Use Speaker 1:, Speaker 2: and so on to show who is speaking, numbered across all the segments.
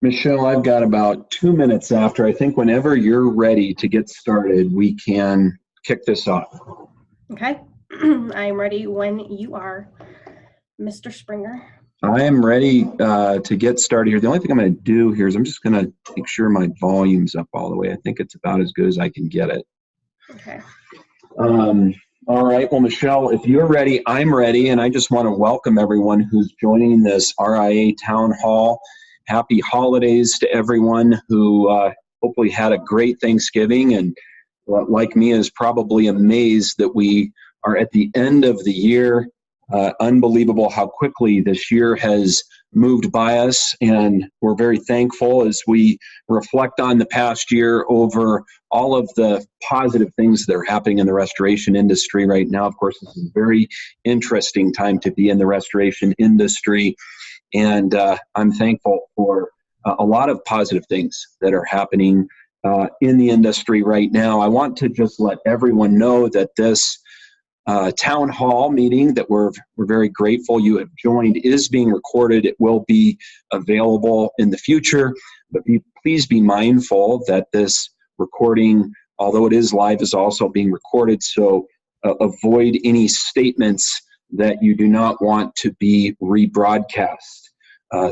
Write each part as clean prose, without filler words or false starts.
Speaker 1: Michelle, I've got about 2 minutes after. I think whenever you're ready to get started, we can kick this off.
Speaker 2: Okay, I'm ready when you are, Mr. Springer.
Speaker 1: I am ready to get started here. The only thing I'm going to do here is I'm just going to make sure my volume's up all the way. I think it's about as good as I can get it.
Speaker 2: Okay.
Speaker 1: All right. Well, Michelle, if you're ready, I'm ready. And I just want to welcome everyone who's joining this RIA Town Hall. Happy holidays to everyone who hopefully had a great Thanksgiving and, like me, is probably amazed that we are at the end of the year. Unbelievable how quickly this year has moved by us, and we're very thankful as we reflect on the past year over all of the positive things that are happening in the restoration industry right now. Of course, this is a very interesting time to be in the restoration industry, and I'm thankful for a lot of positive things that are happening in the industry right now. I want to just let everyone know that this town hall meeting that we're very grateful you have joined is being recorded. It will be available in the future, but please be mindful that this recording, although it is live, is also being recorded, so avoid any statements that you do not want to be rebroadcast.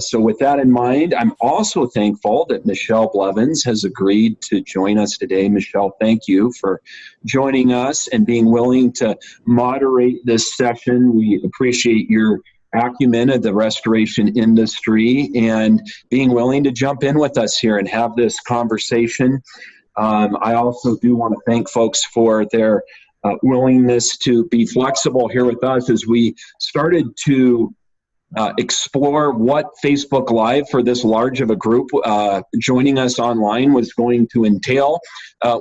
Speaker 1: So with that in mind, I'm also thankful that Michelle Blevins has agreed to join us today. Michelle, thank you for joining us and being willing to moderate this session. We appreciate your acumen of the restoration industry and being willing to jump in with us here and have this conversation. I also do want to thank folks for their willingness to be flexible here with us as we started to explore what Facebook Live for this large of a group joining us online was going to entail.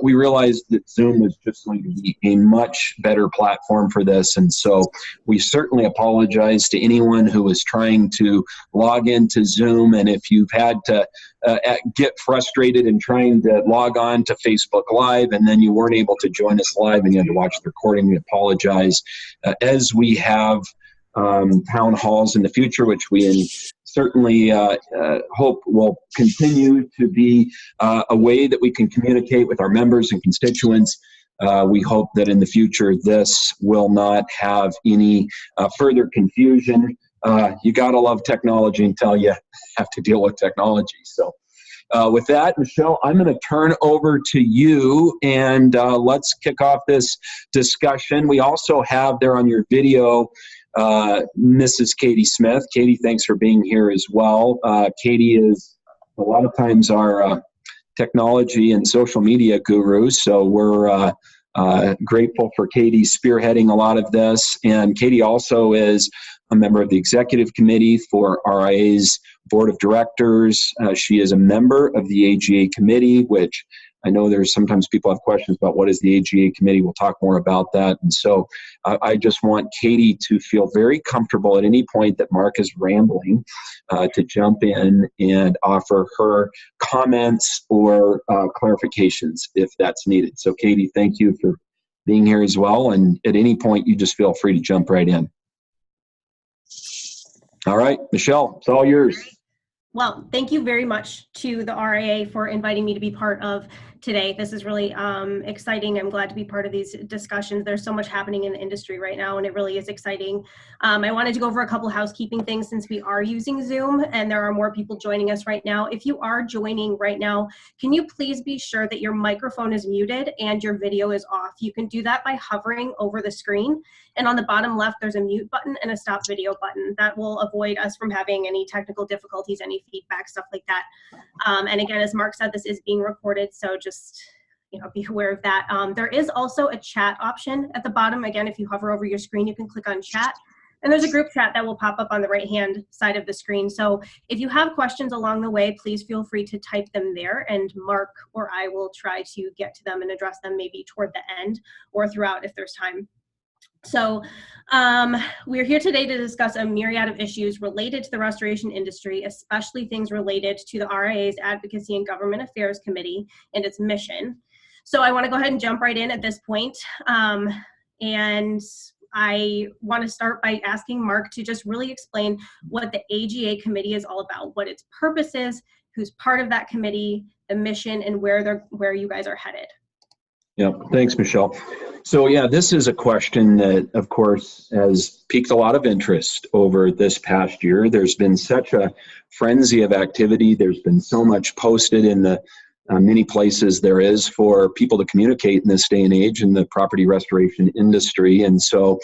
Speaker 1: We realized that Zoom was just going to be a much better platform for this, and so we certainly apologize to anyone who was trying to log into Zoom, and if you've had to get frustrated in trying to log on to Facebook Live and then you weren't able to join us live and you had to watch the recording, we apologize. As we have town halls in the future, which we certainly hope will continue to be a way that we can communicate with our members and constituents. We hope that in the future this will not have any further confusion. You gotta love technology until you have to deal with technology. So with that, Michelle, I'm going to turn over to you and let's kick off this discussion. We also have there on your video Mrs. Katie Smith. Katie, thanks for being here as well. Katie is a lot of times our technology and social media guru, so we're grateful for Katie spearheading a lot of this. And Katie also is a member of the executive committee for RIA's board of directors. She is a member of the AGA committee, which I know there's sometimes people have questions about what is the AGA committee. We'll talk more about that. And so I just want Katie to feel very comfortable at any point that Mark is rambling to jump in and offer her comments or clarifications if that's needed. So Katie, thank you for being here as well. And at any point, you just feel free to jump right in. All right, Michelle, it's all yours.
Speaker 2: Well, thank you very much to the RIA for inviting me to be part of today. This is really exciting. I'm glad to be part of these discussions. There's so much happening in the industry right now, and it really is exciting. I wanted to go over a couple housekeeping things since we are using Zoom and there are more people joining us right now. If you are joining right now, can you please be sure that your microphone is muted and your video is off? You can do that by hovering over the screen, and on the bottom left, there's a mute button and a stop video button. That will avoid us from having any technical difficulties, any feedback, stuff like that. And again, as Mark said, this is being recorded, so just be aware of that. There is also a chat option at the bottom. Again, if you hover over your screen, you can click on chat, and there's a group chat that will pop up on the right-hand side of the screen. So if you have questions along the way, please feel free to type them there, and Mark or I will try to get to them and address them maybe toward the end or throughout if there's time. So we're here today to discuss a myriad of issues related to the restoration industry, especially things related to the RIA's Advocacy and Government Affairs Committee and its mission. So I want to go ahead and jump right in at this point. And I want to start by asking Mark to just really explain what the AGA committee is all about, what its purpose is, who's part of that committee, the mission, and where you guys are headed.
Speaker 1: Yeah, thanks, Michelle. So yeah, this is a question that, of course, has piqued a lot of interest over this past year. There's been such a frenzy of activity. There's been so much posted in the many places there is for people to communicate in this day and age in the property restoration industry. And so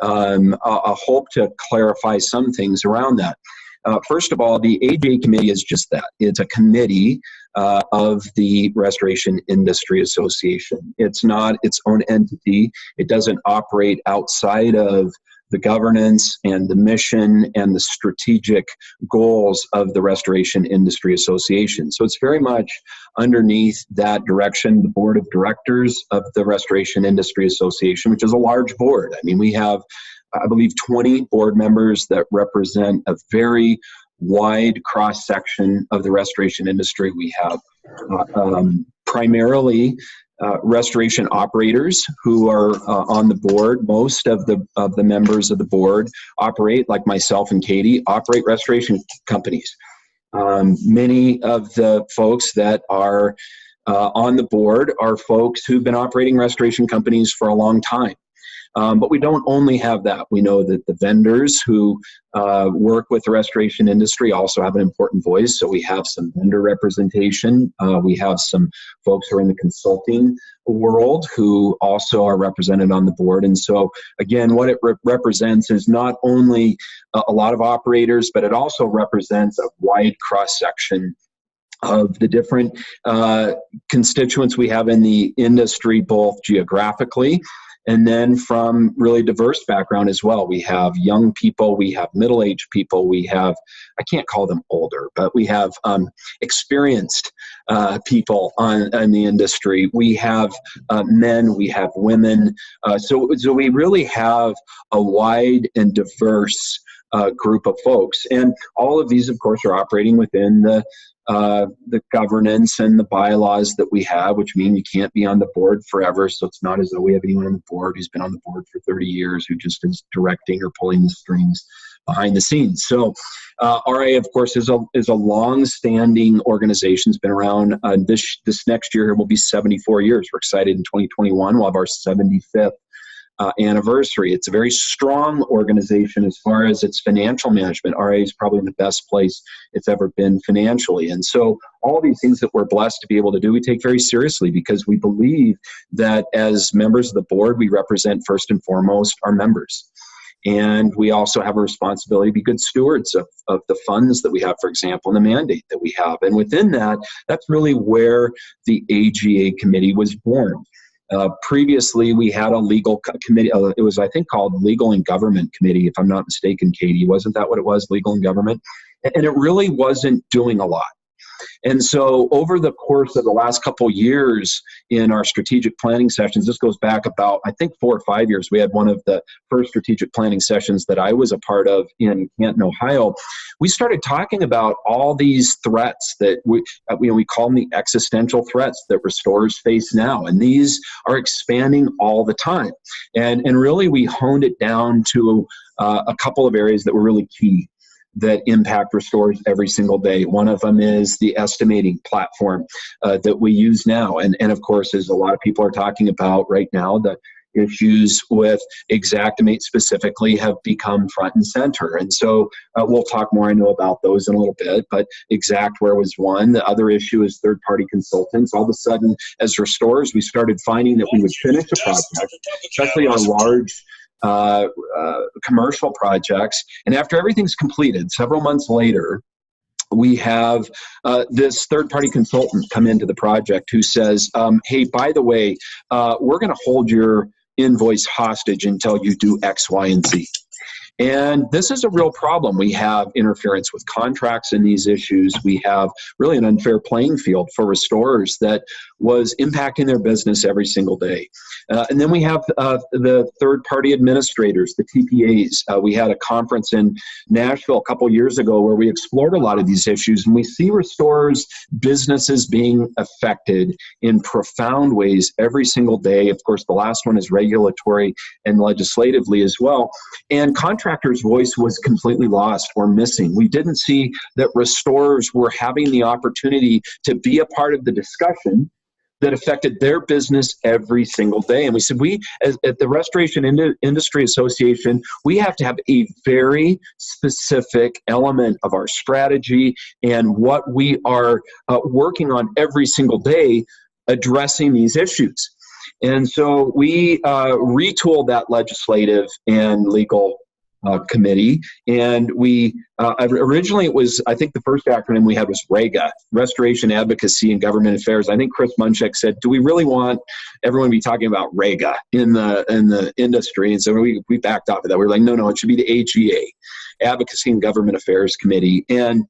Speaker 1: I hope to clarify some things around that. First of all, the AGA committee is just that. It's a committee of the Restoration Industry Association. It's not its own entity. It doesn't operate outside of the governance and the mission and the strategic goals of the Restoration Industry Association. So it's very much underneath that direction, the board of directors of the Restoration Industry Association, which is a large board. I mean, we have, I believe, 20 board members that represent a very wide cross-section of the restoration industry. We have primarily restoration operators who are on the board. Most of the members of the board operate, like myself and Katie, operate restoration companies. Many of the folks that are on the board are folks who've been operating restoration companies for a long time. But we don't only have that. We know that the vendors who work with the restoration industry also have an important voice. So we have some vendor representation. We have some folks who are in the consulting world who also are represented on the board. And so, again, what it represents is not only a lot of operators, but it also represents a wide cross-section of the different constituents we have in the industry, both geographically and then from really diverse background as well. We have young people, we have middle-aged people, we have, I can't call them older, but we have experienced people in the industry. We have men, we have women. So we really have a wide and diverse group of folks. And all of these, of course, are operating within the governance and the bylaws that we have, which mean you can't be on the board forever. So it's not as though we have anyone on the board who's been on the board for 30 years who just is directing or pulling the strings behind the scenes. So RIA, of course, is a long-standing organization. It's been around. This next year will be 74 years. We're excited in 2021. We'll have our 75th anniversary. It's a very strong organization as far as its financial management. RIA is probably in the best place it's ever been financially. And so all these things that we're blessed to be able to do, we take very seriously because we believe that as members of the board, we represent first and foremost our members. And we also have a responsibility to be good stewards of the funds that we have, for example, and the mandate that we have. And within that, that's really where the AGA committee was born. Previously, we had a legal committee. It was, I think, called Legal and Government Committee, if I'm not mistaken, Katie. Wasn't that what it was, Legal and Government? And it really wasn't doing a lot. And so over the course of the last couple of years in our strategic planning sessions, this goes back about, I think, 4 or 5 years. We had one of the first strategic planning sessions that I was a part of in Canton, Ohio. We started talking about all these threats that we call them the existential threats that restorers face now. And these are expanding all the time. And really, we honed it down to a couple of areas that were really key that impact restorers every single day. One of them is the estimating platform that we use now. And of course, as a lot of people are talking about right now, the issues with Xactimate specifically have become front and center. And so we'll talk more, I know, about those in a little bit, but Xactware was one. The other issue is third-party consultants. All of a sudden, as restorers, we started finding that we would finish a project, especially on large commercial projects. And after everything's completed, several months later, we have this third-party consultant come into the project who says, hey, by the way, we're going to hold your invoice hostage until you do X, Y, and Z. And this is a real problem. We have interference with contracts in these issues. We have really an unfair playing field for restorers that was impacting their business every single day. And then we have the third-party administrators, the TPAs. We had a conference in Nashville a couple years ago where we explored a lot of these issues, and we see restorers' businesses being affected in profound ways every single day. Of course, the last one is regulatory and legislatively as well. And contract contractor's voice was completely lost or missing. We didn't see that restorers were having the opportunity to be a part of the discussion that affected their business every single day. And we said, at the Restoration Industry Association, we have to have a very specific element of our strategy and what we are working on every single day addressing these issues. And so we retooled that legislative and legal committee, and we originally it was, I think the first acronym we had was RAGA, Restoration Advocacy and Government Affairs. I think Chris Munchak said, do we really want everyone to be talking about RAGA in the industry? And so we backed off of that. We were like, no, it should be the AGA, Advocacy and Government Affairs Committee. And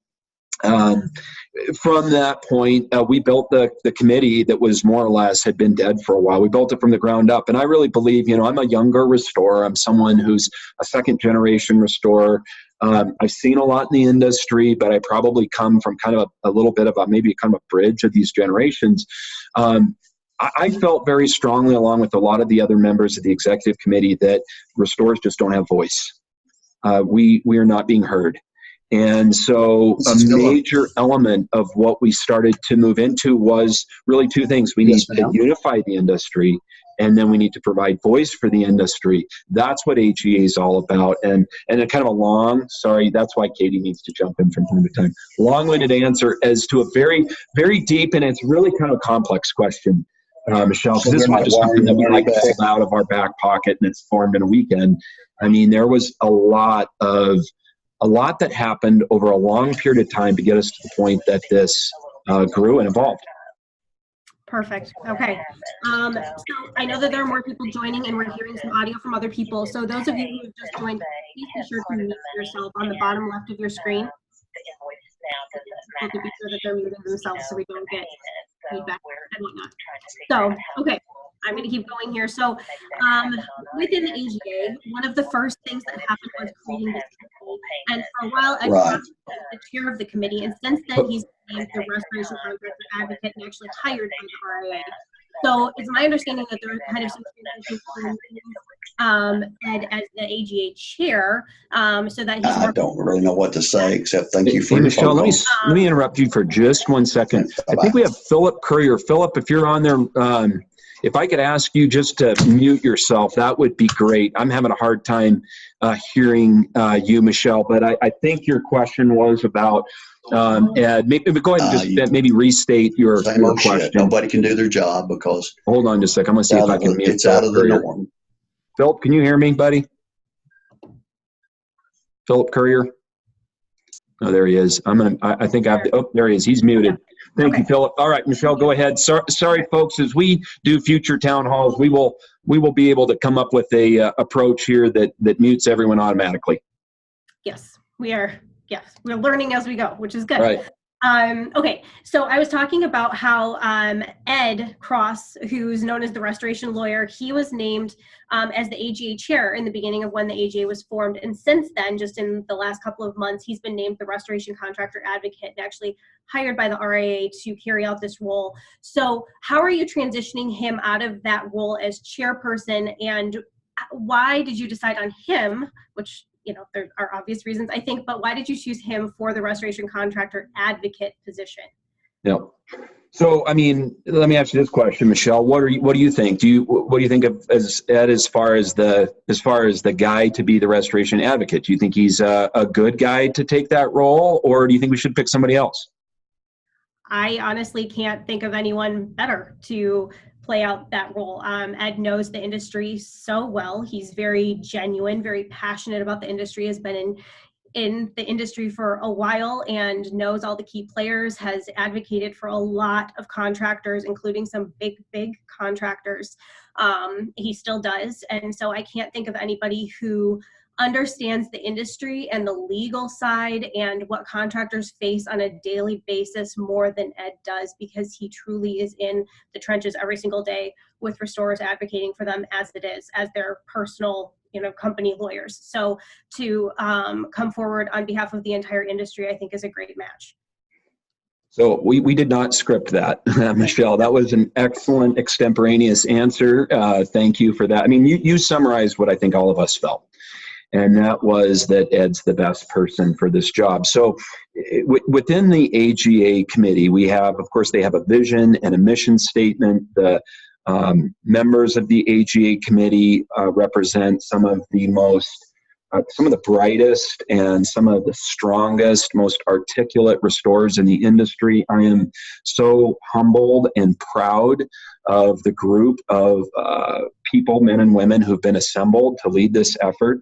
Speaker 1: from that point, we built the committee that was more or less had been dead for a while. We built it from the ground up. And I really believe, I'm a younger restorer. I'm someone who's a second generation restorer. I've seen a lot in the industry, but I probably come from kind of a little bit of maybe kind of a bridge of these generations. I felt very strongly, along with a lot of the other members of the executive committee, that restorers just don't have voice. We are not being heard. And so a major element of what we started to move into was really two things. We need to unify the industry, and then we need to provide voice for the industry. That's what AGA is all about. And a kind of that's why Katie needs to jump in from time to time, long-winded answer as to a very, very deep, and it's really kind of a complex question, Michelle, because this is not just something that we pulled out of our back pocket and it's formed in a weekend. I mean, there was a lot that happened over a long period of time to get us to the point that this grew and evolved.
Speaker 2: Perfect. Okay. So I know that there are more people joining, and we're hearing some audio from other people. So those of you who have just joined, please be sure to mute yourself on the bottom left of your screen. To be sure that they're muting themselves so we don't get feedback and whatnot. So, okay. I'm going to keep going here. So within the AGA, one of the first things that happened was creating this committee. And for a while, Ed was the chair of the committee. And since then, he's been the restoration contractor advocate and actually hired by the RIA. So it's my understanding that there are kind of some Ed as the AGA chair, so that he's
Speaker 3: I don't really know what to say except thank you for your
Speaker 1: Michelle,
Speaker 3: phone
Speaker 1: let me interrupt you for just 1 second. I think we have Philip Courier. Philip, if you're on there, if I could ask you just to mute yourself, that would be great. I'm having a hard time hearing you, Michelle, but I think your question was about Ed. Maybe go ahead and just maybe restate your question.
Speaker 3: Nobody can do their job because...
Speaker 1: Hold on just a second. I'm going to see if I can mute
Speaker 3: It's out of the norm.
Speaker 1: Philip, can you hear me, buddy? Philip Courier? Oh, there he is. I think there he is. He's muted. Thank you, Philip. All right, Michelle, go ahead. Sorry, folks. As we do future town halls, we will be able to come up with a approach here that mutes everyone automatically.
Speaker 2: Yes, we are. Yes, we're learning as we go, which is good.
Speaker 1: Right.
Speaker 2: Okay, so I was talking about how Ed Cross, who's known as the restoration lawyer, he was named as the AGA chair in the beginning of when the AGA was formed. And since then, just in the last couple of months, he's been named the restoration contractor advocate and actually hired by the RIA to carry out this role. So how are you transitioning him out of that role as chairperson, and why did you decide on him, which there are obvious reasons, I think, but why did you choose him for the restoration contractor advocate position?
Speaker 1: Yeah. So, I mean, let me ask you this question, Michelle. What do you think? What do you think of Ed as far as the guy to be the restoration advocate? Do you think he's a good guy to take that role, or do you think we should pick somebody else?
Speaker 2: I honestly can't think of anyone better to play out that role. Ed knows the industry so well. He's very genuine, very passionate about the industry, has been in the industry for a while and knows all the key players, has advocated for a lot of contractors, including some big contractors. He still does. And so I can't think of anybody who understands the industry and the legal side and what contractors face on a daily basis more than Ed does, because he truly is in the trenches every single day with restorers, advocating for them as their personal, company lawyers. So to come forward on behalf of the entire industry, I think is a great match.
Speaker 1: So we did not script that, Michelle. That was an excellent extemporaneous answer. Thank you for that. I mean, you summarized what I think all of us felt. and that was that Ed's the best person for this job. So within the AGA committee, we have, of course, they have a vision and a mission statement. The members of the AGA committee represent some of the brightest and some of the strongest, most articulate restorers in the industry. I am so humbled and proud of the group of people, men and women, who've been assembled to lead this effort.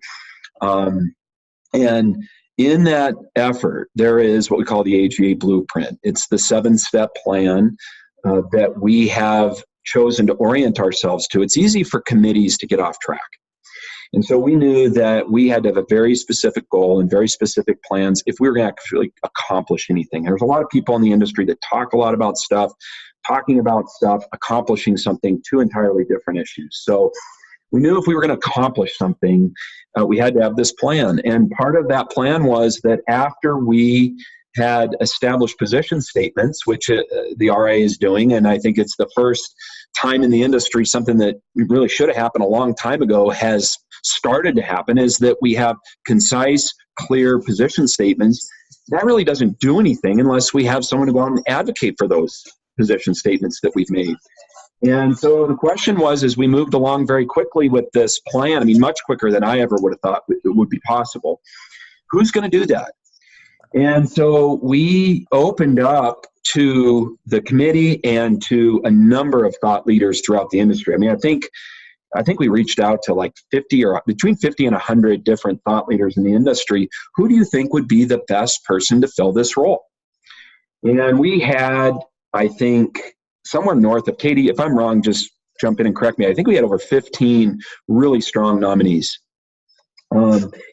Speaker 1: And in that effort, there is what we call the AGA blueprint. It's the 7-step plan that we have chosen to orient ourselves to. It's easy for committees to get off track. And so we knew that we had to have a very specific goal and very specific plans if we were going to actually accomplish anything. There's a lot of people in the industry that talk a lot about stuff, talking about stuff, accomplishing something, two entirely different issues. So we knew if we were going to accomplish something, we had to have this plan. And part of that plan was that after we had established position statements, which the RIA is doing, and I think it's the first time in the industry, something that really should have happened a long time ago has started to happen, is that we have concise, clear position statements. That really doesn't do anything unless we have someone to go out and advocate for those position statements that we've made. And so the question was, as we moved along very quickly with this plan, I mean, much quicker than I ever would have thought it would be possible, who's going to do that? And so we opened up to the committee and to a number of thought leaders throughout the industry. I mean, I think we reached out to like 50 or between 50 and 100 different thought leaders in the industry. Who do you think would be the best person to fill this role? And we had, I think, somewhere north of, Katie, if I'm wrong, just jump in and correct me. I think we had over 15 really strong nominees.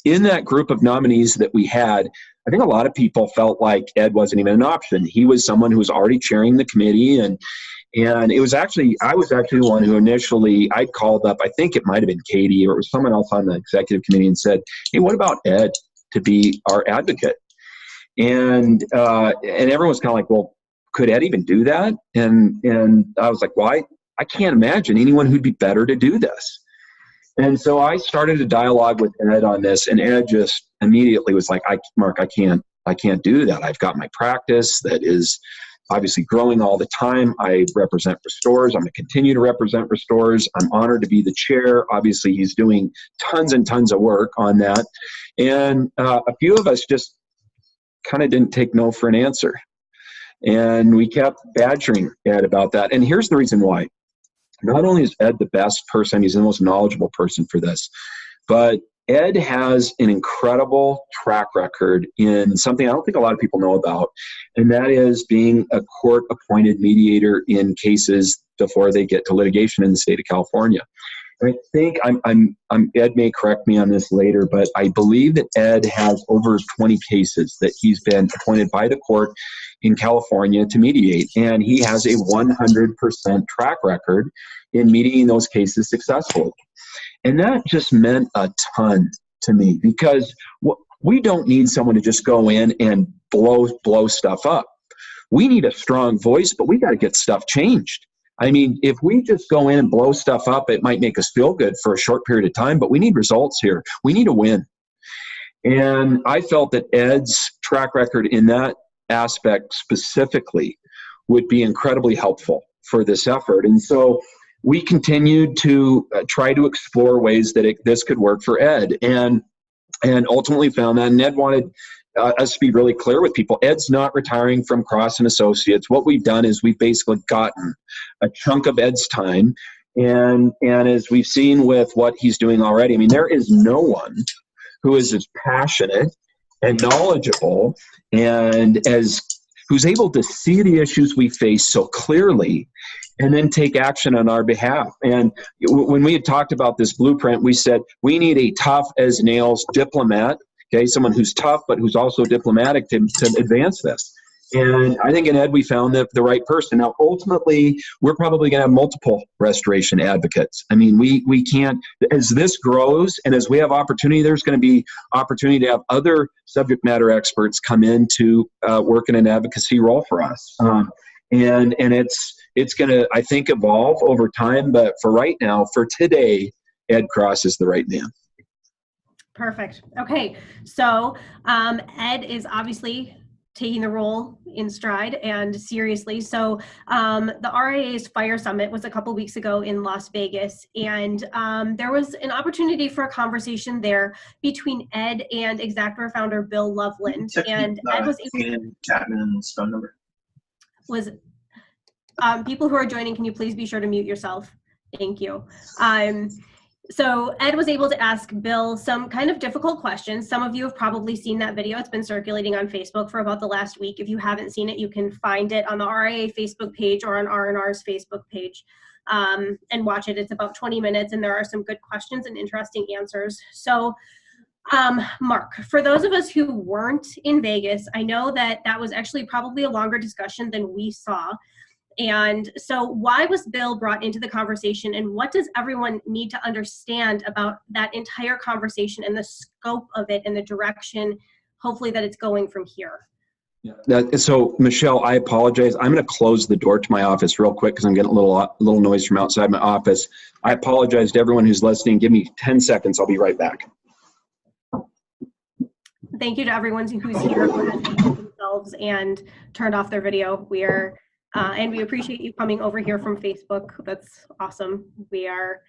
Speaker 1: In that group of nominees that we had, I think a lot of people felt like Ed wasn't even an option. He was someone who was already chairing the committee, and it was actually, I was actually the one who initially, I called up, I think it might have been Katie or it was someone else on the executive committee, and said, hey, what about Ed to be our advocate? And everyone was kind of like, well, could Ed even do that? And I was like, well, I can't imagine anyone who'd be better to do this. And so I started a dialogue with Ed on this, and Ed just immediately was like, Mark, I can't do that. I've got my practice that is obviously growing all the time. I represent restorers. I'm going to continue to represent restorers. I'm honored to be the chair. Obviously, he's doing tons and tons of work on that. And a few of us just kind of didn't take no for an answer. And we kept badgering Ed about that. And here's the reason why. Not only is Ed the best person, he's the most knowledgeable person for this, but Ed has an incredible track record in something I don't think a lot of people know about, and that is being a court-appointed mediator in cases before they get to litigation in the state of California. I think Ed may correct me on this later, but I believe that Ed has over 20 cases that he's been appointed by the court in California to mediate, and he has a 100% track record in mediating those cases successfully. And that just meant a ton to me, because we don't need someone to just go in and blow stuff up. We need a strong voice, but we got to get stuff changed. I mean, if we just go in and blow stuff up, it might make us feel good for a short period of time, but we need results here. We need a win. And I felt that Ed's track record in that aspect specifically would be incredibly helpful for this effort. And so we continued to try to explore ways that this could work for Ed, and ultimately found that. And Ed wanted us to be really clear with people. Ed's not retiring from Cross and Associates. What we've done is we've basically gotten a chunk of Ed's time, and as we've seen with what he's doing already, I mean, there is no one who is as passionate and knowledgeable and who's able to see the issues we face so clearly and then take action on our behalf. And when we had talked about this blueprint, we said we need a tough as nails diplomat, okay, someone who's tough but who's also diplomatic to advance this. And I think in Ed we found the right person. Now, ultimately, we're probably going to have multiple restoration advocates. I mean, we can't, as this grows and as we have opportunity, there's going to be opportunity to have other subject matter experts come in to work in an advocacy role for us. And it's going to, I think, evolve over time. But for right now, for today, Ed Cross is the right man.
Speaker 2: Perfect. Okay, so Ed is obviously taking the role in stride and seriously. So the RIA's Fire Summit was a couple weeks ago in Las Vegas, and there was an opportunity for a conversation there between Ed and Xactware founder Bill Loveland. And Ed was
Speaker 4: Chapman's phone number.
Speaker 2: People who are joining, can you please be sure to mute yourself? Thank you. So Ed was able to ask Bill some kind of difficult questions. Some of you have probably seen that video. It's been circulating on Facebook for about the last week. If you haven't seen it, you can find it on the RIA Facebook page or on R&R's Facebook page and watch it. It's about 20 minutes, and there are some good questions and interesting answers. So Mark, for those of us who weren't in Vegas, I know that that was actually probably a longer discussion than we saw. And so why was Bill brought into the conversation, and what does everyone need to understand about that entire conversation and the scope of it and the direction, hopefully, that it's going from here?
Speaker 1: Yeah. So Michelle, I apologize. I'm going to close the door to my office real quick because I'm getting a little noise from outside my office. I apologize to everyone who's listening. Give me 10 seconds. I'll be right back.
Speaker 2: Thank you to everyone who's here who has muted themselves and turned off their video. And we appreciate you coming over here from Facebook. That's awesome. We are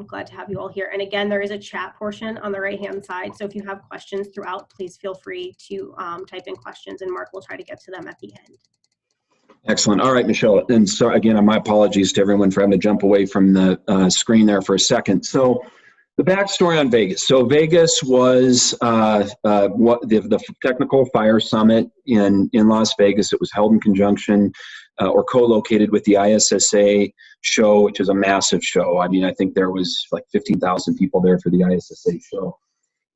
Speaker 2: glad to have you all here. And again, there is a chat portion on the right-hand side. So if you have questions throughout, please feel free to type in questions, and Mark will try to get to them at the end.
Speaker 1: Excellent. All right, Michelle. And so again, my apologies to everyone for having to jump away from the screen there for a second. So the backstory on Vegas. So Vegas was the Technical Fire Summit in Las Vegas. It was held in conjunction or co-located with the ISSA show, which is a massive show. I mean, I think there was like 15,000 people there for the ISSA show.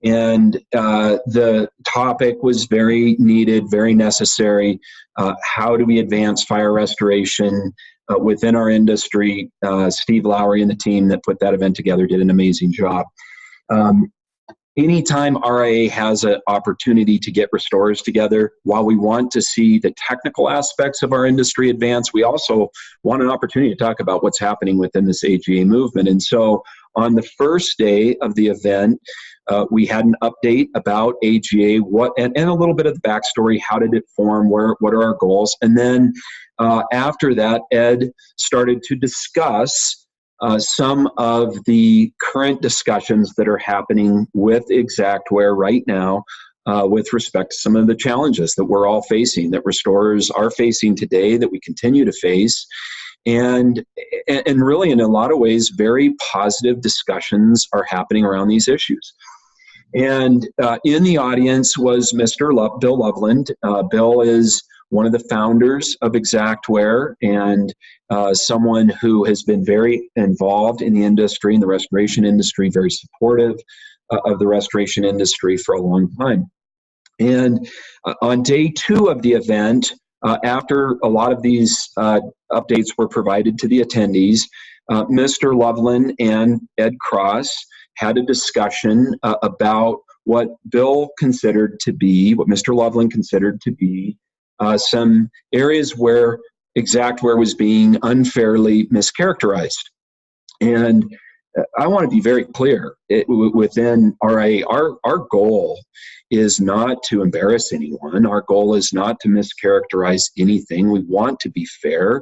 Speaker 1: And the topic was very needed, very necessary. How do we advance fire restoration within our industry? Steve Lowry and the team that put that event together did an amazing job. Anytime RIA has an opportunity to get restorers together, while we want to see the technical aspects of our industry advance, we also want an opportunity to talk about what's happening within this AGA movement. And so on the first day of the event, we had an update about AGA, and a little bit of the backstory. How did it form? What are our goals? And then after that, Ed started to discuss some of the current discussions that are happening with Xactware right now with respect to some of the challenges that we're all facing, that restorers are facing today, that we continue to face. And really, in a lot of ways, very positive discussions are happening around these issues. And in the audience was Bill Loveland. Bill is one of the founders of Xactware and someone who has been very involved in the industry, in the restoration industry, very supportive of the restoration industry for a long time. And on day 2 of the event, after a lot of these updates were provided to the attendees, Mr. Loveland and Ed Cross had a discussion about what Bill considered to be, what Mr. Loveland considered to be, some areas where Xactware was being unfairly mischaracterized. And I want to be very clear, within RIA, our goal is not to embarrass anyone. Our goal is not to mischaracterize anything. We want to be fair.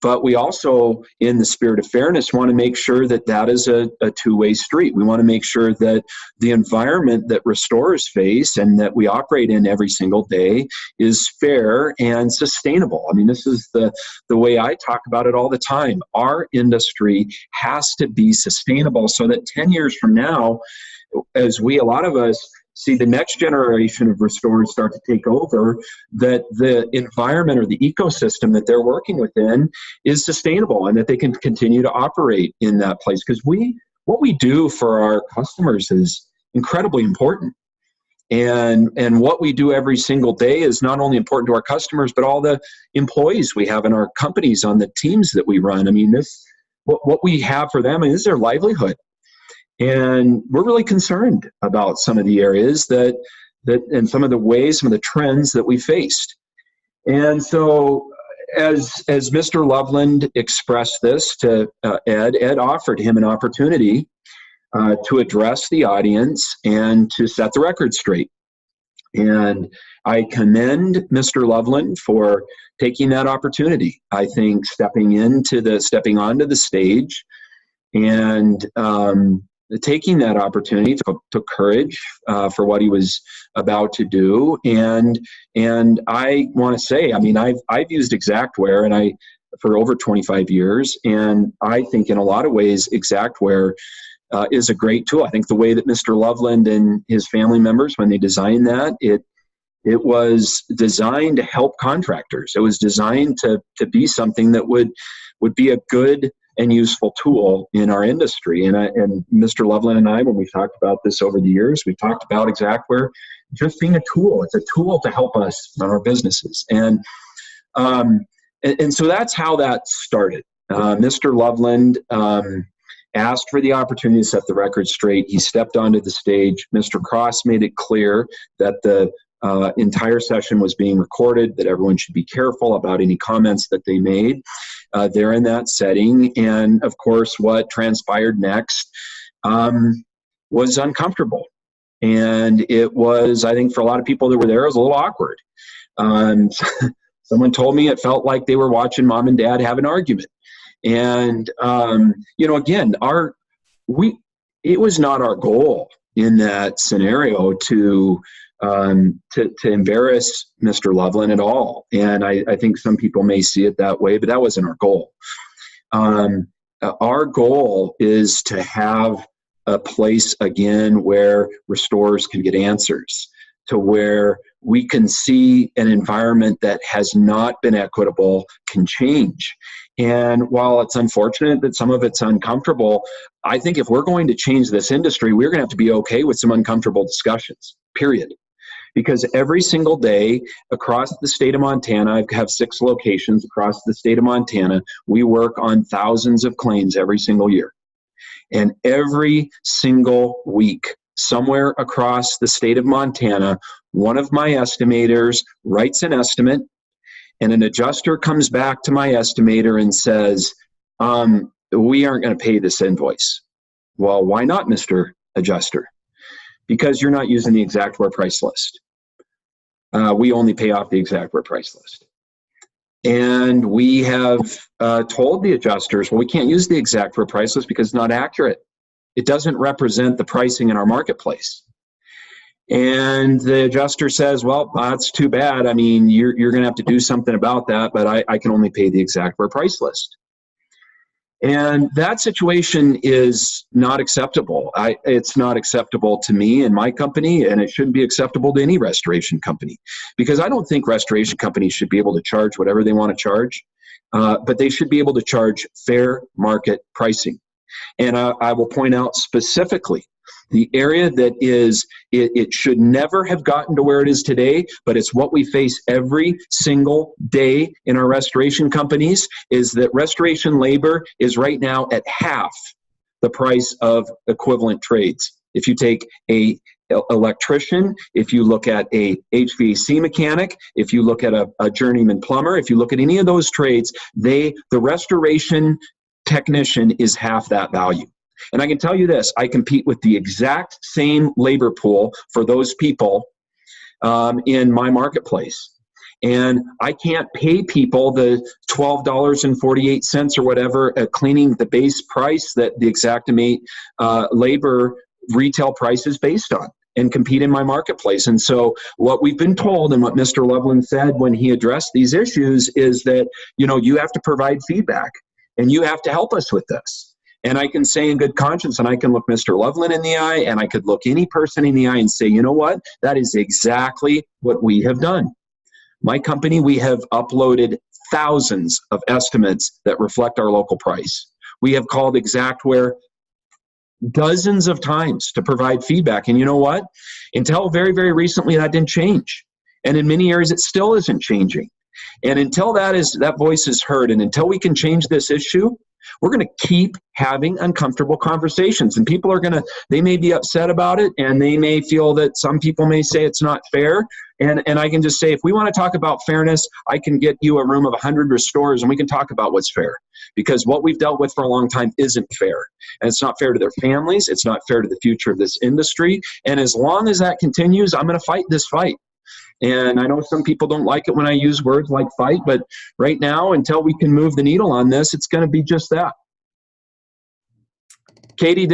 Speaker 1: But we also, in the spirit of fairness, want to make sure that that is a two-way street. We want to make sure that the environment that restorers face and that we operate in every single day is fair and sustainable. I mean, this is the way I talk about it all the time. Our industry has to be sustainable so that 10 years from now, as a lot of us see the next generation of restorers start to take over, that the environment or the ecosystem that they're working within is sustainable and that they can continue to operate in that place. Because what we do for our customers is incredibly important. And what we do every single day is not only important to our customers, but all the employees we have in our companies, on the teams that we run. I mean, what we have for them is their livelihood. And we're really concerned about some of the areas and some of the ways, some of the trends that we faced. And so as Mr. Loveland expressed this to Ed offered him an opportunity to address the audience and to set the record straight. And I commend Mr. Loveland for taking that opportunity. I think stepping onto the stage and taking that opportunity took courage for what he was about to do. And I want to say, I mean, I've used Exactware and for over 25 years, and I think in a lot of ways Exactware is a great tool. I think the way that Mr. Loveland and his family members, when they designed that, it was designed to help contractors. It was designed to be something that would be a good and useful tool in our industry. And Mr. Loveland and I, when we've talked about this over the years, we've talked about Exactware just being a tool. It's a tool to help us run our businesses. And so that's how that started. Mr. Loveland asked for the opportunity to set the record straight. He stepped onto the stage. Mr. Cross made it clear that the entire session was being recorded, that everyone should be careful about any comments that they made there in that setting. And of course, what transpired next was uncomfortable. And it was, I think for a lot of people that were there, it was a little awkward. Someone told me it felt like they were watching mom and dad have an argument. And, again, it was not our goal in that scenario to embarrass Mr. Loveland at all. And I think some people may see it that way, but that wasn't our goal. Our goal is to have a place again where restorers can get answers, to where we can see an environment that has not been equitable can change. And while it's unfortunate that some of it's uncomfortable, I think if we're going to change this industry, we're going to have to be okay with some uncomfortable discussions, period. Because every single day across the state of Montana, I have 6 locations across the state of Montana, we work on thousands of claims every single year. And every single week, somewhere across the state of Montana, one of my estimators writes an estimate, and an adjuster comes back to my estimator and says, we aren't going to pay this invoice. Well, why not, Mr. Adjuster? Because you're not using the Exactware price list. We only pay off the Exactware price list. And we have told the adjusters, well, we can't use the Exactware price list because it's not accurate. It doesn't represent the pricing in our marketplace. And the adjuster says, well, that's too bad. I mean, you're going to have to do something about that, but I can only pay the Exactware price list. And that situation is not acceptable. It's not acceptable to me and my company, and it shouldn't be acceptable to any restoration company, because I don't think restoration companies should be able to charge whatever they want to charge, but they should be able to charge fair market pricing. And I will point out specifically the area that it should never have gotten to where it is today, but it's what we face every single day in our restoration companies, is that restoration labor is right now at half the price of equivalent trades. If you take a electrician, if you look at a HVAC mechanic, if you look at a journeyman plumber, if you look at any of those trades, the restoration technician is half that value. And I can tell you this, I compete with the exact same labor pool for those people in my marketplace. And I can't pay people the $12.48 or whatever at cleaning the base price that the Xactimate labor retail price is based on, and compete in my marketplace. And so what we've been told, and what Mr. Loveland said when he addressed these issues, is that, you have to provide feedback and you have to help us with this. And I can say in good conscience, and I can look Mr. Loveland in the eye, and I could look any person in the eye and say, you know what? That is exactly what we have done. My company, we have uploaded thousands of estimates that reflect our local price. We have called Exactware dozens of times to provide feedback. And you know what? Until very, very recently, that didn't change. And in many areas, it still isn't changing. And until that voice is heard, and until we can change this issue, We're going to keep having uncomfortable conversations, and people are going to, they may be upset about it, and they may feel that some people may say it's not fair. And I can just say, if we want to talk about fairness, I can get you a room of 100 restorers and we can talk about what's fair, because what we've dealt with for a long time isn't fair. And it's not fair to their families. It's not fair to the future of this industry. And as long as that continues, I'm going to fight this fight. And I know some people don't like it when I use words like fight, but right now, until we can move the needle on this, it's going to be just that. Katie,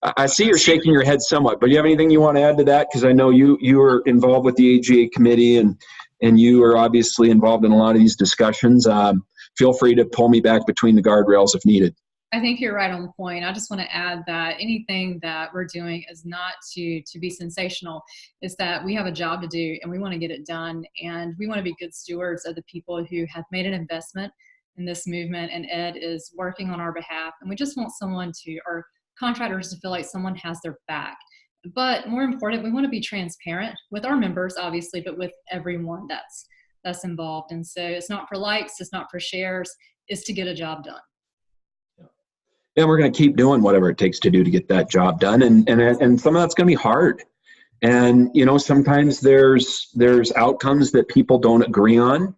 Speaker 1: I see you're shaking your head somewhat, but do you have anything you want to add to that? Because I know you were involved with the AGA committee, and you are obviously involved in a lot of these discussions. Feel free to pull me back between the guardrails if needed.
Speaker 5: I think you're right on the point. I just want to add that anything that we're doing is not to be sensational. It's that we have a job to do and we want to get it done, and we want to be good stewards of the people who have made an investment in this movement, and Ed is working on our behalf, and we just want our contractors to feel like someone has their back. But more important, we want to be transparent with our members, obviously, but with everyone that's involved. And so it's not for likes, it's not for shares, it's to get a job done.
Speaker 1: And we're going to keep doing whatever it takes to do to get that job done. And some of that's going to be hard. And, sometimes there's outcomes that people don't agree on.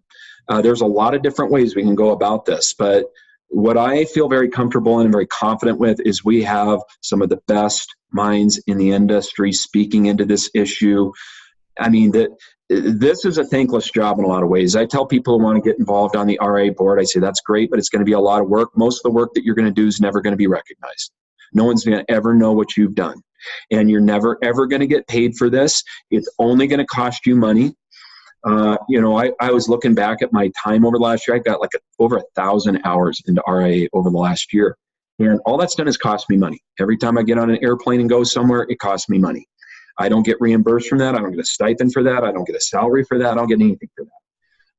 Speaker 1: There's a lot of different ways we can go about this. But what I feel very comfortable and very confident with is we have some of the best minds in the industry speaking into this issue. I mean, this is a thankless job in a lot of ways. I tell people who want to get involved on the RIA board, I say, that's great, but it's going to be a lot of work. Most of the work that you're going to do is never going to be recognized. No one's going to ever know what you've done. And you're never, ever going to get paid for this. It's only going to cost you money. I was looking back at my time over the last year. I got over 1,000 hours into RIA over the last year. And all that's done is cost me money. Every time I get on an airplane and go somewhere, it costs me money. I don't get reimbursed from that. I don't get a stipend for that. I don't get a salary for that. I don't get anything for that.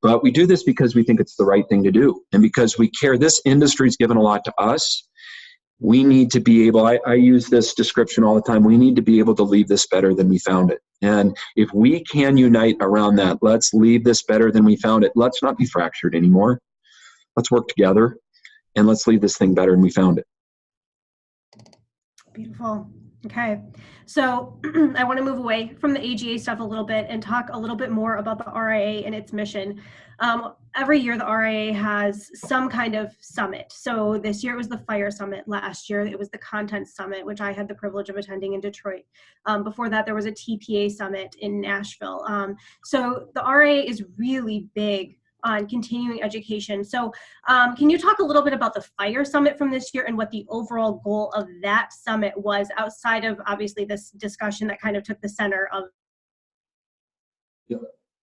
Speaker 1: But we do this because we think it's the right thing to do. And because we care. This industry's given a lot to us. We need to be able, I use this description all the time, we need to be able to leave this better than we found it. And if we can unite around that, let's leave this better than we found it. Let's not be fractured anymore. Let's work together and let's leave this thing better than we found it.
Speaker 2: Beautiful. Okay. So I want to move away from the AGA stuff a little bit and talk a little bit more about the RIA and its mission. Every year the RIA has some kind of summit. So this year it was the Fire Summit. Last year it was the Content Summit, which I had the privilege of attending in Detroit. Before that there was a TPA Summit in Nashville. So the RIA is really big on continuing education. So can you talk a little bit about the Fire Summit from this year and what the overall goal of that summit was, outside of obviously this discussion that kind of took the center of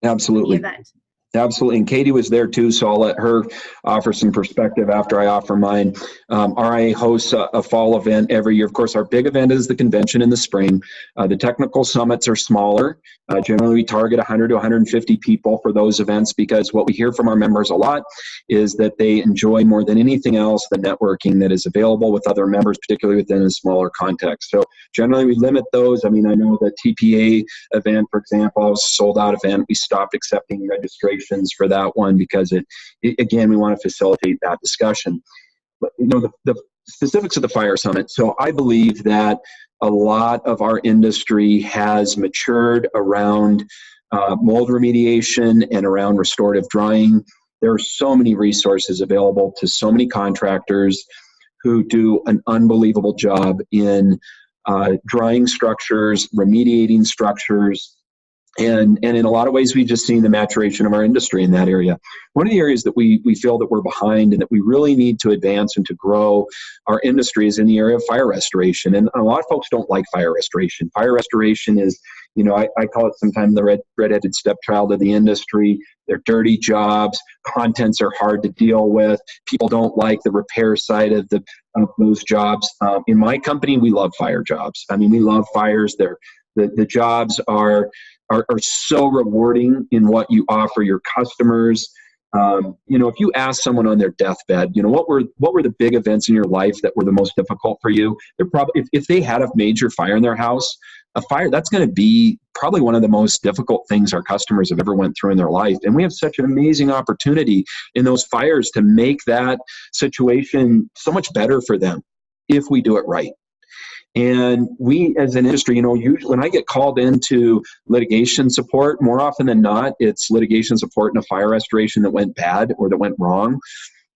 Speaker 1: Absolutely.
Speaker 2: the event?
Speaker 1: Absolutely. And Katie was there too, so I'll let her offer some perspective after I offer mine. RIA hosts a fall event every year. Of course, our big event is the convention in the spring. The technical summits are smaller. Generally, we target 100 to 150 people for those events, because what we hear from our members a lot is that they enjoy more than anything else the networking that is available with other members, particularly within a smaller context. So generally, we limit those. I mean, I know the TPA event, for example, was a sold-out event. We stopped accepting registrations for that one because again, we want to facilitate that discussion. But the specifics of the Fire Summit. So I believe that a lot of our industry has matured around mold remediation and around restorative drying. There are so many resources available to so many contractors who do an unbelievable job in drying structures, remediating structures. And in a lot of ways, we've just seen the maturation of our industry in that area. One of the areas that we feel that we're behind and that we really need to advance and to grow our industry is in the area of fire restoration. And a lot of folks don't like fire restoration. Fire restoration is, I call it sometimes the red-headed stepchild of the industry. They're dirty jobs. Contents are hard to deal with. People don't like the repair side of those jobs. In my company, we love fire jobs. I mean, we love fires. The jobs are so rewarding in what you offer your customers. If you ask someone on their deathbed, what were the big events in your life that were the most difficult for you? They're probably, if they had a major fire in their house, a fire, that's going to be probably one of the most difficult things our customers have ever went through in their life. And we have such an amazing opportunity in those fires to make that situation so much better for them if we do it right. And we, as an industry, usually when I get called into litigation support, more often than not, it's litigation support in a fire restoration that went bad or that went wrong.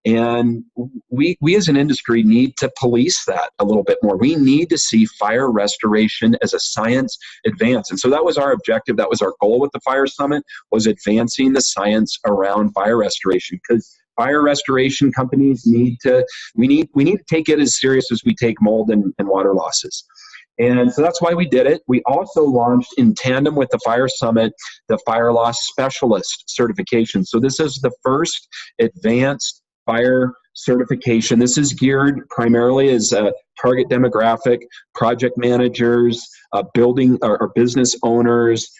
Speaker 1: And we as an industry need to police that a little bit more. We need to see fire restoration as a science advance. And so that was our objective. That was our goal with the Fire Summit, was advancing the science around fire restoration, because fire restoration companies we need to take it as serious as we take mold and water losses. And so that's why we did it. We also launched, in tandem with the Fire Summit, the Fire Loss Specialist certification. So this is the first advanced fire certification. This is geared primarily as a target demographic, project managers, building or business owners,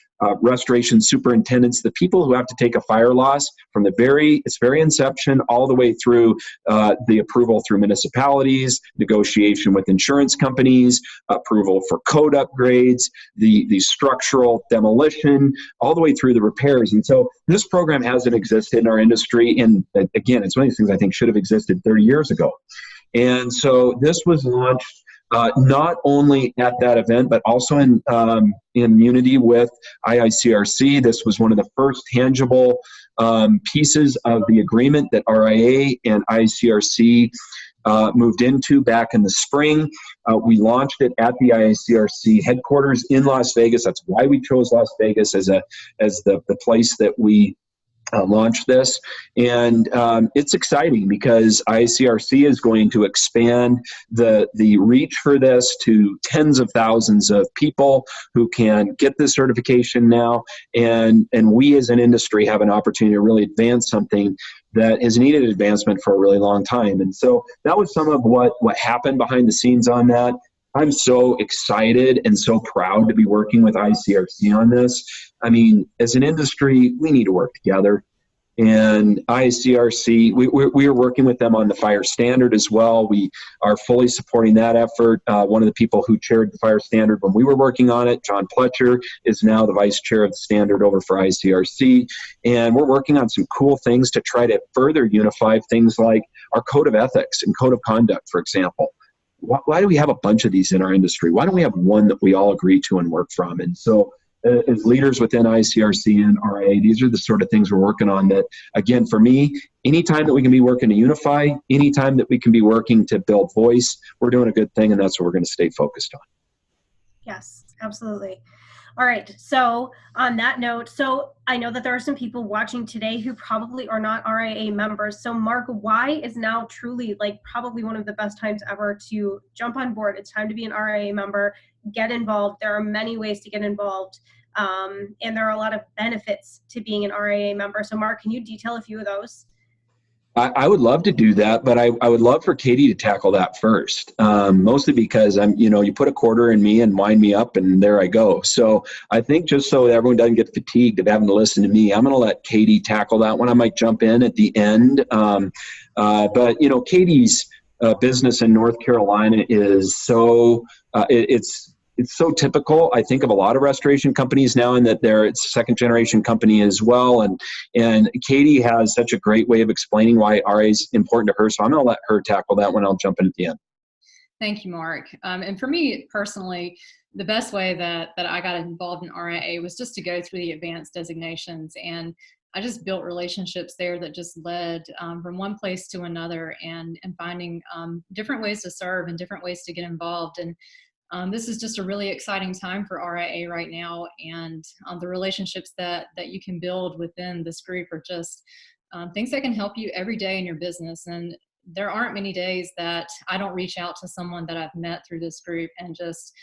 Speaker 1: restoration superintendents, the people who have to take a fire loss from its very inception all the way through the approval through municipalities, negotiation with insurance companies, approval for code upgrades, the structural demolition, all the way through the repairs. And so this program hasn't existed in our industry. And again, it's one of these things I think should have existed 30 years ago. And so this was launched not only at that event, but also in unity with IICRC. This was one of the first tangible pieces of the agreement that RIA and IICRC moved into back in the spring. We launched it at the IICRC headquarters in Las Vegas. That's why we chose Las Vegas as the place that we launch this. And it's exciting because ICRC is going to expand the reach for this to tens of thousands of people who can get this certification now. And we as an industry have an opportunity to really advance something that has needed advancement for a really long time. And so that was some of what happened behind the scenes on that. I'm so excited and so proud to be working with ICRC on this. I mean, as an industry, we need to work together. And ICRC, we are working with them on the fire standard as well. We are fully supporting that effort. One of the people who chaired the fire standard when we were working on it, John Pletcher, is now the vice chair of the standard over for ICRC. And we're working on some cool things to try to further unify things like our code of ethics and code of conduct, for example. Why do we have a bunch of these in our industry? Why don't we have one that we all agree to and work from? And so as leaders within ICRC and RIA, these are the sort of things we're working on that, again, for me, anytime that we can be working to unify, anytime that we can be working to build voice, we're doing a good thing, and that's what we're going to stay focused on.
Speaker 2: Yes, absolutely. All right. So on that note, so I know that there are some people watching today who probably are not RIA members. So Mark, why is now truly probably one of the best times ever to jump on board? It's time to be an RIA member, get involved. There are many ways to get involved. And there are a lot of benefits to being an RIA member. So Mark, can you detail a few of those?
Speaker 1: I would love to do that, but I would love for Katie to tackle that first, mostly because you put a quarter in me and wind me up and there I go. So I think just so everyone doesn't get fatigued of having to listen to me, I'm going to let Katie tackle that one. I might jump in at the end. But Katie's business in North Carolina is so, it's so typical, I think, of a lot of restoration companies now, in that it's a second generation company as well. And Katie has such a great way of explaining why RIA is important to her. So I'm going to let her tackle that one. I'll jump in at the end.
Speaker 5: Thank you, Mark. And for me personally, the best way that I got involved in RIA was just to go through the advanced designations. And I just built relationships there that just led from one place to another, and finding different ways to serve and different ways to get involved. And this is just a really exciting time for RIA right now, and the relationships that you can build within this group are just things that can help you every day in your business. And there aren't many days that I don't reach out to someone that I've met through this group and just,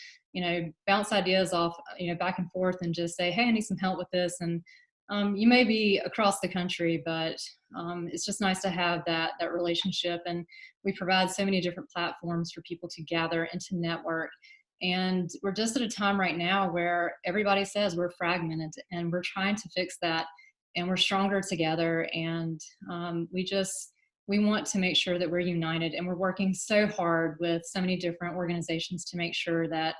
Speaker 5: bounce ideas off, back and forth, and just say, hey, I need some help with this. And you may be across the country, but it's just nice to have that relationship. And we provide so many different platforms for people to gather and to network. And we're just at a time right now where everybody says we're fragmented, and we're trying to fix that, and we're stronger together. And we want to make sure that we're united, and we're working so hard with so many different organizations to make sure that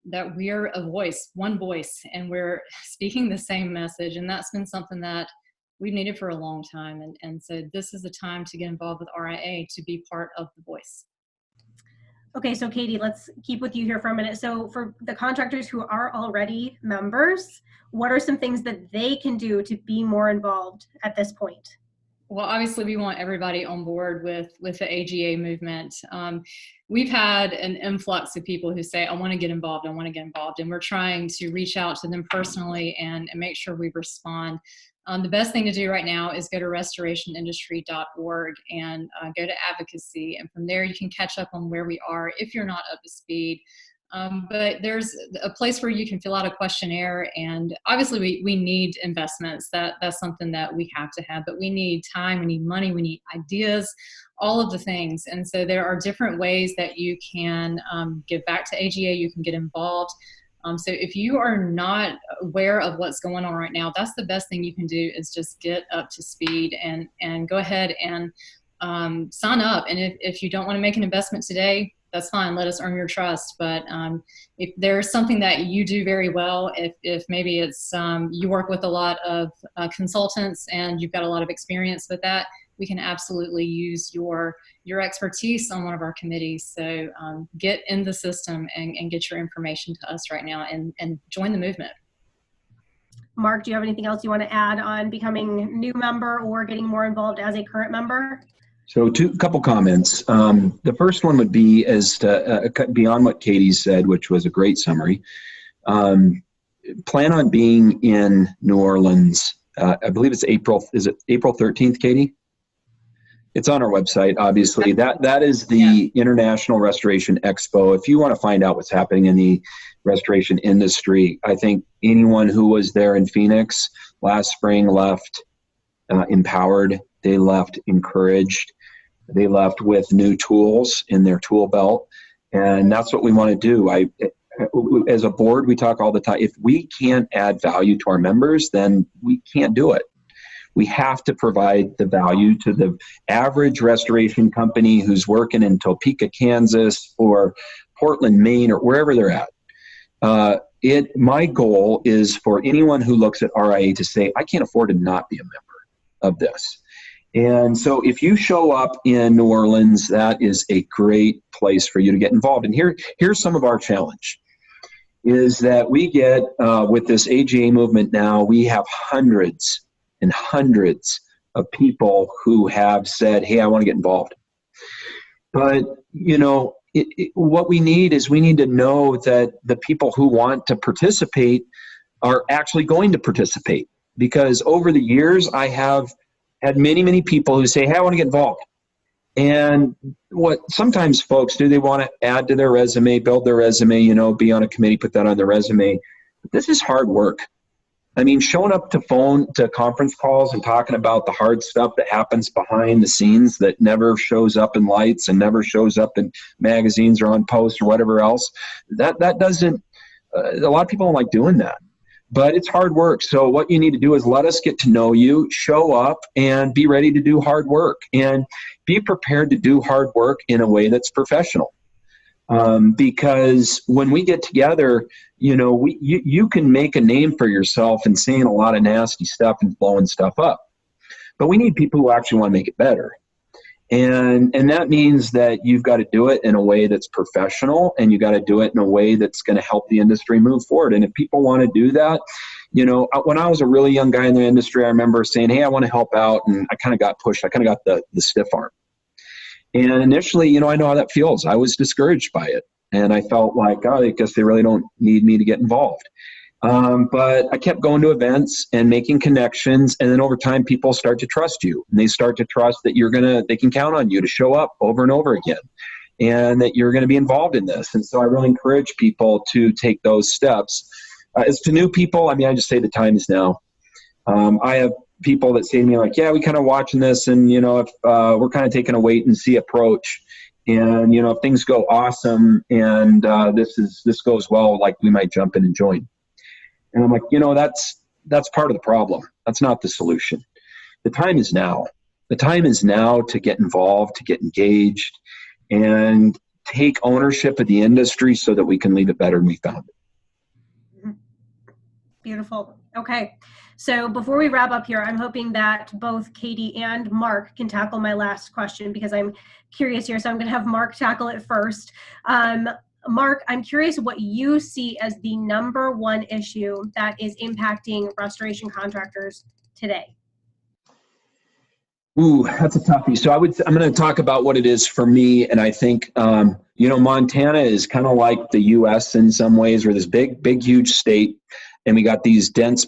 Speaker 5: that we're a voice, one voice, and we're speaking the same message. And that's been something that we've needed for a long time. And so this is the time to get involved with RIA, to be part of the voice.
Speaker 2: Okay, so Katie, let's keep with you here for a minute. So for the contractors who are already members, what are some things that they can do to be more involved at this point?
Speaker 5: Well, obviously, we want everybody on board with the AGA movement. We've had an influx of people who say, I want to get involved, I want to get involved. And we're trying to reach out to them personally and make sure we respond. The best thing to do right now is go to restorationindustry.org and go to advocacy. And from there, you can catch up on where we are if you're not up to speed. But there's a place where you can fill out a questionnaire, and obviously we need investments. That's something that we have to have, but we need time, we need money, we need ideas, all of the things. And so there are different ways that you can give back to AGA, you can get involved. So if you are not aware of what's going on right now, that's the best thing you can do, is just get up to speed and go ahead and sign up. And if you don't want to make an investment today, that's fine. Let us earn your trust. But if there's something that you do very well, if maybe it's you work with a lot of consultants and you've got a lot of experience with that, we can absolutely use your expertise on one of our committees. So get in the system and get your information to us right now and join the movement.
Speaker 2: Mark, do you have anything else you want to add on becoming a new member or getting more involved as a current member?
Speaker 1: So couple comments. The first one would be as to, beyond what Katie said, which was a great summary. Plan on being in New Orleans. I believe it's April. Is it April 13th, Katie? It's on our website, obviously. That is the International Restoration Expo. If you want to find out what's happening in the restoration industry, I think anyone who was there in Phoenix last spring left empowered. They left encouraged. They left with new tools in their tool belt. And that's what we want to do. As a board, we talk all the time. If we can't add value to our members, then we can't do it. We have to provide the value to the average restoration company who's working in Topeka, Kansas, or Portland, Maine, or wherever they're at. My goal is for anyone who looks at RIA to say, I can't afford to not be a member of this. And so if you show up in New Orleans, that is a great place for you to get involved. And here's some of our challenge, is that we get, with this AGA movement now, we have hundreds and hundreds of people who have said, hey, I want to get involved. But, what we need is we need to know that the people who want to participate are actually going to participate. Because over the years, I have had many, many people who say, hey, I want to get involved. And what sometimes folks do, they want to add to their resume, build their resume, be on a committee, put that on their resume. But this is hard work. I mean, showing up to conference calls and talking about the hard stuff that happens behind the scenes that never shows up in lights and never shows up in magazines or on posts or whatever else, that doesn't, a lot of people don't like doing that. But it's hard work. So what you need to do is let us get to know you, show up, and be ready to do hard work. And be prepared to do hard work in a way that's professional. Because when we get together, you can make a name for yourself and saying a lot of nasty stuff and blowing stuff up. But we need people who actually want to make it better. And that means that you've got to do it in a way that's professional, and you got to do it in a way that's going to help the industry move forward. And if people want to do that, when I was a really young guy in the industry, I remember saying, hey, I want to help out. And I kind of got pushed. I kind of got the stiff arm. And initially, I know how that feels. I was discouraged by it. And I felt like, oh, I guess they really don't need me to get involved. But I kept going to events and making connections. And then over time, people start to trust you. And they start to trust that they can count on you to show up over and over again. And that you're going to be involved in this. And so I really encourage people to take those steps. As to new people, I just say the time is now. I have people that say to me like, yeah, we kind of watching this, and if we're kind of taking a wait and see approach, and if things go awesome and this goes well, like we might jump in and join. And I'm like, that's part of the problem. That's not the solution. The time is now. The time is now to get involved, to get engaged, and take ownership of the industry so that we can leave it better than we found it.
Speaker 2: Beautiful. Okay. So before we wrap up here, I'm hoping that both Katie and Mark can tackle my last question because I'm curious here. So I'm going to have Mark tackle it first. Mark, I'm curious what you see as the number one issue that is impacting restoration contractors today.
Speaker 1: Ooh, that's a toughie. So I'm going to talk about what it is for me. And I think, Montana is kind of like the U.S. in some ways. We're this big, huge state. And we got these dense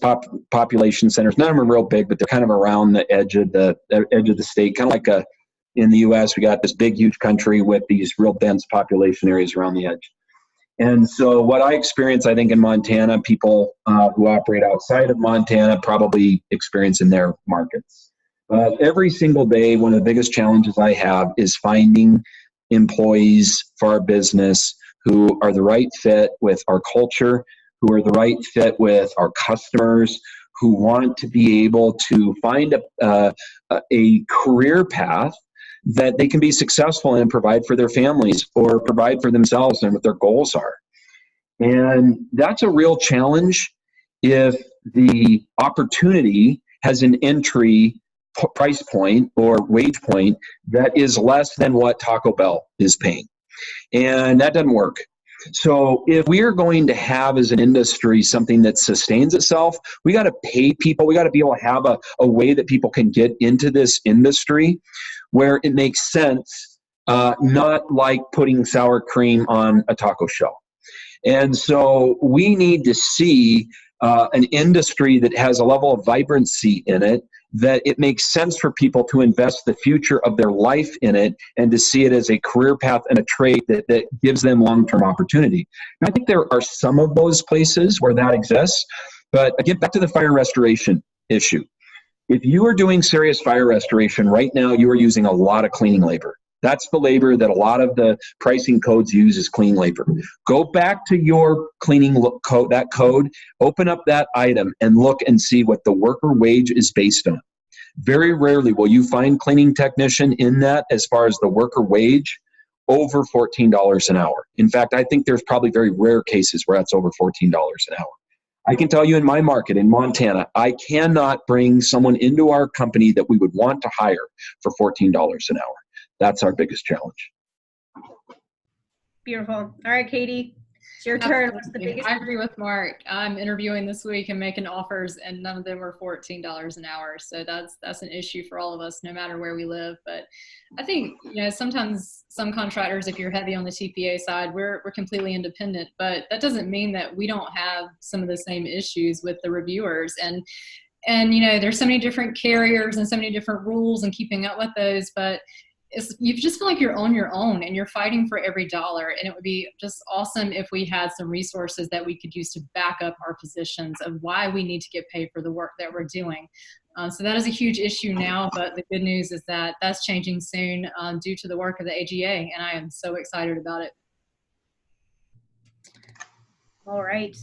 Speaker 1: population centers. None of them are real big, but they're kind of around the edge of the state. Kind of like in the U.S., we got this big, huge country with these real dense population areas around the edge. And so what I experience, I think, in Montana, people who operate outside of Montana probably experience in their markets. Every single day, one of the biggest challenges I have is finding employees for our business who are the right fit with our culture, who are the right fit with our customers, who want to be able to find a career path that they can be successful in and provide for their families or provide for themselves and what their goals are. And that's a real challenge if the opportunity has an entry price point or wage point that is less than what Taco Bell is paying. And that doesn't work. So if we are going to have as an industry something that sustains itself, we got to pay people. We got to be able to have a way that people can get into this industry where it makes sense, not like putting sour cream on a taco shell. And so we need to see an industry that has a level of vibrancy in it, that it makes sense for people to invest the future of their life in it and to see it as a career path and a trade that gives them long-term opportunity. And I think there are some of those places where that exists, but again, back to the fire restoration issue. If you are doing serious fire restoration right now, you are using a lot of cleaning labor. That's the labor that a lot of the pricing codes use is clean labor. Go back to your cleaning code, that code, open up that item and look and see what the worker wage is based on. Very rarely will you find cleaning technician in that as far as the worker wage over $14 an hour. In fact, I think there's probably very rare cases where that's over $14 an hour. I can tell you in my market in Montana, I cannot bring someone into our company that we would want to hire for $14 an hour. That's our biggest challenge.
Speaker 2: Beautiful. All right, Katie, it's your turn. What's the biggest?
Speaker 5: I agree with Mark. I'm interviewing this week and making offers, and none of them are $14 an hour. So that's an issue for all of us, no matter where we live. But I think, sometimes some contractors, if you're heavy on the TPA side, we're completely independent. But that doesn't mean that we don't have some of the same issues with the reviewers. And there's so many different carriers and so many different rules and keeping up with those. But you just feel like you're on your own and you're fighting for every dollar. And it would be just awesome if we had some resources that we could use to back up our positions of why we need to get paid for the work that we're doing. So that is a huge issue now, but the good news is that that's changing soon due to the work of the AGA, and I am so excited about it.
Speaker 2: All right.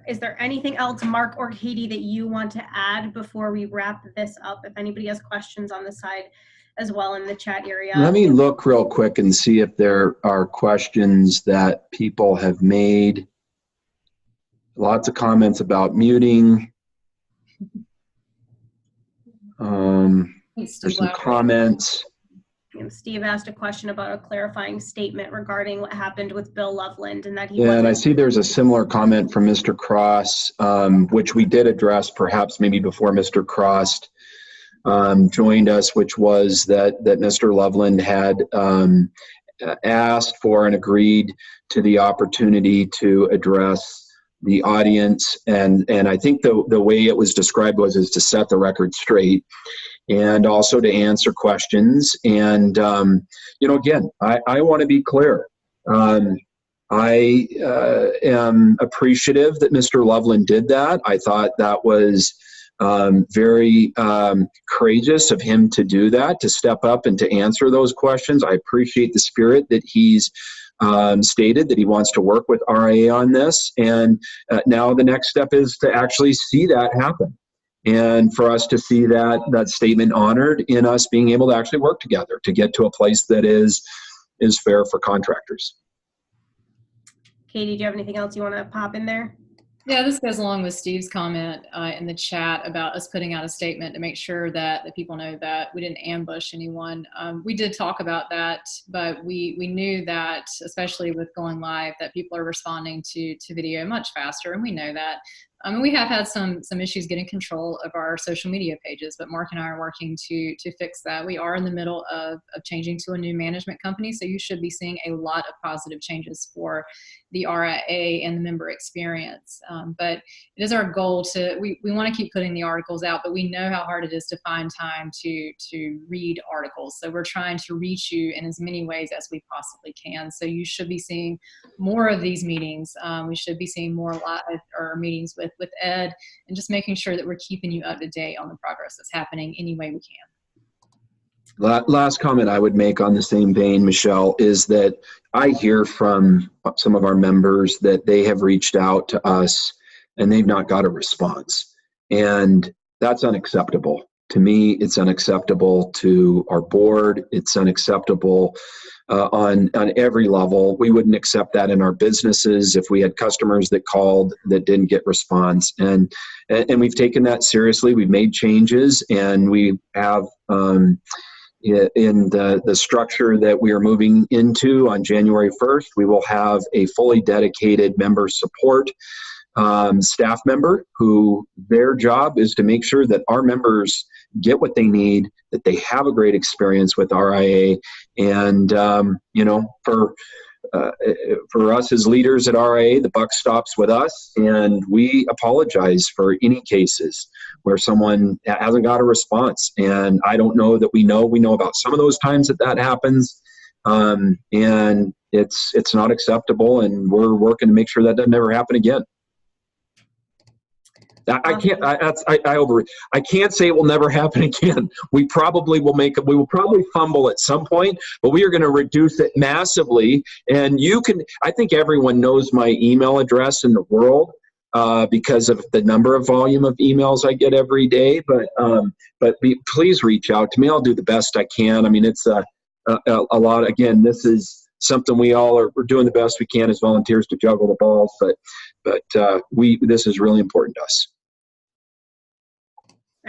Speaker 2: Is there anything else, Mark or Katie, that you want to add before we wrap this up? If anybody has questions on the side as well in the chat area.
Speaker 1: Let me look real quick and see if there are questions that people have made. Lots of comments about muting. There's some comments.
Speaker 2: Steve asked a question about a clarifying statement regarding what happened with Bill Loveland and that he
Speaker 1: and I see there's a similar comment from Mr. Cross, which we did address perhaps maybe before Mr. Cross joined us, which was that Mr. Loveland had asked for and agreed to the opportunity to address the audience. And I think the way it was described is to set the record straight and also to answer questions. And, again, I want to be clear. I am appreciative that Mr. Loveland did that. I thought that was very courageous of him to do that, to step up and to answer those questions. I appreciate the spirit that he's stated that he wants to work with RIA on this. And now the next step is to actually see that happen. And for us to see that statement honored in us being able to actually work together to get to a place that is is fair for contractors.
Speaker 2: Katie, do you have anything else you want to pop in there?
Speaker 5: Yeah, this goes along with Steve's comment in the chat about us putting out a statement to make sure that the people know that we didn't ambush anyone. We did talk about that, but we knew that, especially with going live, that people are responding to video much faster, and we know that. We have had some issues getting control of our social media pages, but Mark and I are working to fix that. We are in the middle of changing to a new management company, so you should be seeing a lot of positive changes for the RIA and the member experience. But it is our goal we want to keep putting the articles out, but we know how hard it is to find time to read articles. So we're trying to reach you in as many ways as we possibly can. So you should be seeing more of these meetings. We should be seeing more live or meetings with Ed, and just making sure that we're keeping you up to date on the progress that's happening any way we can.
Speaker 1: Last comment I would make on the same vein, Michelle, is that I hear from some of our members that they have reached out to us and they've not got a response. And that's unacceptable. To me, it's unacceptable to our board. It's unacceptable on every level. We wouldn't accept that in our businesses if we had customers that called that didn't get response. And we've taken that seriously. We've made changes, and we have in the structure that we are moving into on January 1st, we will have a fully dedicated member support staff member who their job is to make sure that our members get what they need, that they have a great experience with RIA. And, for us as leaders at RIA, the buck stops with us, and we apologize for any cases where someone hasn't got a response. And I don't know that we know about some of those times that happens. And it's not acceptable, and we're working to make sure that doesn't ever happen again. I can't say it will never happen again. We will probably fumble at some point, but we are going to reduce it massively. And I think everyone knows my email address in the world because of the volume of emails I get every day. But please reach out to me. I'll do the best I can. I mean, it's a lot. Again, this is something we're doing the best we can as volunteers to juggle the balls, but this is really important to us.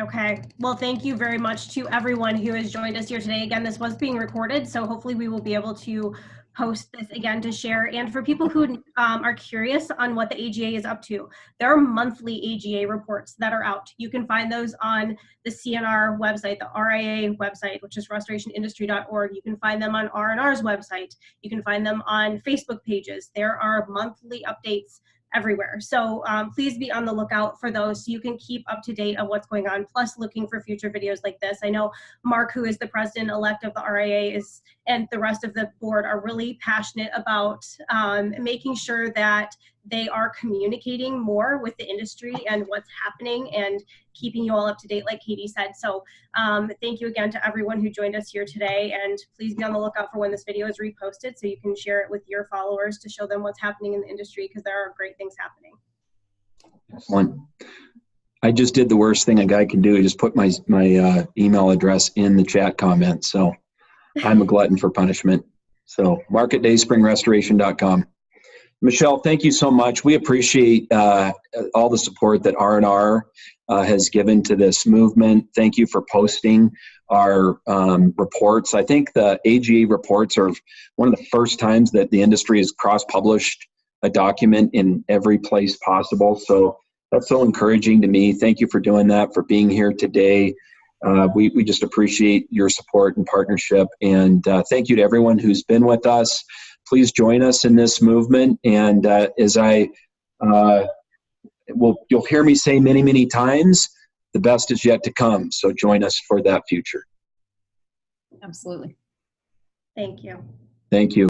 Speaker 2: Okay, well, thank you very much to everyone who has joined us here today. Again, this was being recorded, so hopefully we will be able to post this again to share. And for people who are curious on what the AGA is up to, there are monthly AGA reports that are out. You can find those on the CNR website, the RIA website, which is restorationindustry.org. You can find them on R&R's website. You can find them on Facebook pages. There are monthly updates everywhere. So please be on the lookout for those so you can keep up to date on what's going on, plus looking for future videos like this. I know Mark, who is the president-elect of the RIA, and the rest of the board are really passionate about making sure that they are communicating more with the industry and what's happening and keeping you all up to date, like Katie said. So thank you again to everyone who joined us here today, and please be on the lookout for when this video is reposted so you can share it with your followers to show them what's happening in the industry, because there are great things happening.
Speaker 1: Excellent. I just did the worst thing a guy can do. He just put my email address in the chat comment. So I'm a glutton for punishment. So mark@dayspringrestoration.com. Michelle, thank you so much. We appreciate all the support that R&R has given to this movement. Thank you for posting our reports. I think the AGA reports are one of the first times that the industry has cross-published a document in every place possible. So that's so encouraging to me. Thank you for doing that, for being here today. We just appreciate your support and partnership. And thank you to everyone who's been with us. Please join us in this movement. And you'll hear me say many, many times, the best is yet to come. So join us for that future.
Speaker 5: Absolutely.
Speaker 2: Thank you.
Speaker 1: Thank you.